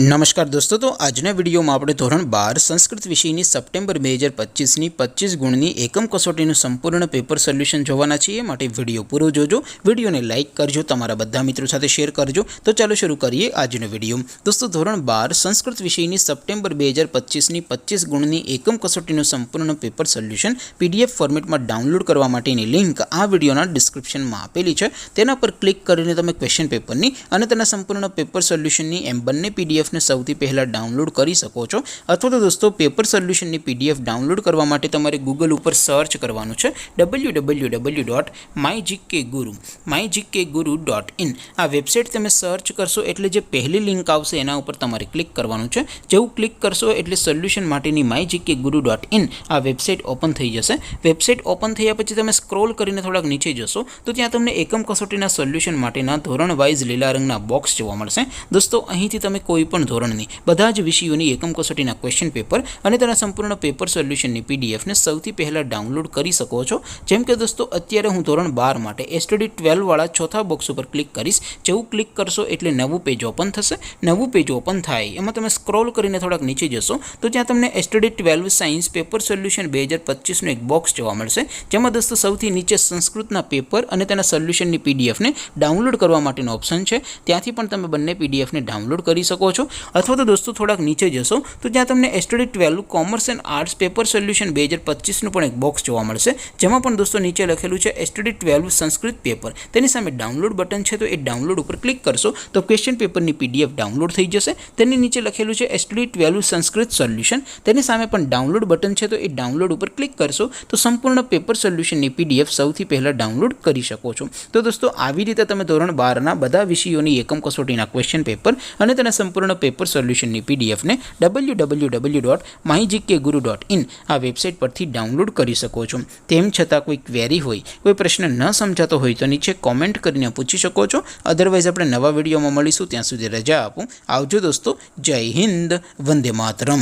नमस्कार दोस्तों, तो आजना विडियो में આપણે ધોરણ 12 સંસ્કૃત વિષયની સપ્ટેમ્બર 2025 ની 25 ગુણની એકમ કસોટીનું સંપૂર્ણ પેપર સોલ્યુશન જોવાના છીએ। માટે વિડિયો પૂરો જોજો, વિડિયોને લાઈક કરજો, તમારા બધા મિત્રો સાથે શેર કરજો। તો ચાલો શરૂ કરીએ આજનો વિડિયો। દોસ્તો, ધોરણ 12 સંસ્કૃત વિષયની સપ્ટેમ્બર 2025 ની 25 ગુણની એકમ કસોટીનું સંપૂર્ણ પેપર સોલ્યુશન પીડીએફ ફોર્મેટમાં ડાઉનલોડ કરવા માટેની લિંક આ વિડિયોના ડિસ્ક્રિપ્શનમાં આપેલી છે। તેના પર ક્લિક કરીને તમે ક્વેશ્ચન પેપરની અને તેના સંપૂર્ણ પેપર સોલ્યુશનની એમ બંને પીડીએફ ने સૌથી પહેલા ડાઉનલોડ કરી શકો છો। અથવા તો દોસ્તો પેપર સોલ્યુશનની પીડીએફ ડાઉનલોડ કરવા માટે તમારે ગૂગલ ઉપર સર્ચ કરવાનું છે www.mygkguru.in। આ વેબસાઇટ તમે સર્ચ કરશો એટલે જે પહેલી લિંક આવશે એના ઉપર તમારે ક્લિક કરવાનું છે। જેવું ક્લિક કરશો એટલે સોલ્યુશન માટેની mygkguru.in આ વેબસાઇટ ઓપન થઈ જશે। વેબસાઇટ ઓપન થયા પછી તમે સ્ક્રોલ કરીને થોડાક નીચે જશો તો ત્યાં તમને એકમ કસોટીના સોલ્યુશન માટેના ધોરણ વાઇઝ લીલા રંગના બોક્સ જોવા મળશે। દોસ્તો, અહીંથી તમે કોઈ પણ ધોરણની બધા જ વિષયોની એકમ કસોટીના ક્વેશ્ચન પેપર અને તેના સંપૂર્ણ પેપર સોલ્યુશનની પીડીએફને સૌથી પહેલા ડાઉનલોડ કરી શકો છો। જેમ કે દોસ્તો, અત્યારે હું ધોરણ 12 માટે એસટીડી 12 વાળા ચોથા બોક્સ ઉપર ક્લિક કરીશ। જેવું ક્લિક કરશો એટલે નવું પેજ ઓપન થશે। નવું પેજ ઓપન થાય એમાં તમે સ્ક્રોલ કરીને થોડાક નીચે જશો તો ત્યાં તમને એસટીડી 12 સાયન્સ પેપર સોલ્યુશન 2025 નું એક બોક્સ જોવા મળશે। જેમાં દોસ્તો સૌથી નીચે સંસ્કૃતના પેપર અને તેના સોલ્યુશનની પીડીએફને ડાઉનલોડ કરવા માટેનો ઓપ્શન છે। ત્યાંથી પણ તમે બંને પીડીએફને ડાઉનલોડ કરી શકો છો। अथवा तो दोस्तों थोड़ा नीचे जशो तो त्या तमने STD 12 commerce and arts paper solution 2025 નું પણ એક બોક્સ જોવા મળશે। જેમાં પણ દોસ્તો નીચે લખેલું છે એસટીડી 12 સંસ્કૃત પેપર। તેની સામે ડાઉનલોડ બટન છે, તો એ ડાઉનલોડ ઉપર ક્લિક કરશો તો ક્વેશ્ચન પેપરની પીડીએફ ડાઉનલોડ થઈ જશે। તેની નીચે લખેલું છે એસટીડી 12 સંસ્કૃત સોલ્યુશન। તેની સામે પણ ડાઉનલોડ બટન છે, તો એ ડાઉનલોડ ઉપર ક્લિક કરશો તો સંપૂર્ણ પેપર સોલ્યુશનની પીડીએફ સૌથી પહેલા ડાઉનલોડ કરી શકો છો। તો દોસ્તો, આવી રીતે તમે ધોરણ 12 ના બધા વિષયોની એકમ કસોટીના ક્વેશ્ચન પેપર અને તેના સંપૂર્ણ પેપર સોલ્યુશનની પીડીએફ ને www.mygkguru.in આ વેબસાઇટ પરથી ડાઉનલોડ કરી શકો છો। તેમ છતાં કોઈ ક્વેરી હોય, કોઈ પ્રશ્ન ન સમજાતો હોય તો નીચે કોમેન્ટ કરીને પૂછી શકો છો। અધરવાઇઝ આપણે નવા વિડીયોમાં મળીશું, ત્યાં સુધી રજા આપું। આવજો દોસ્તો, જય હિન્દ, વંદે માતરમ।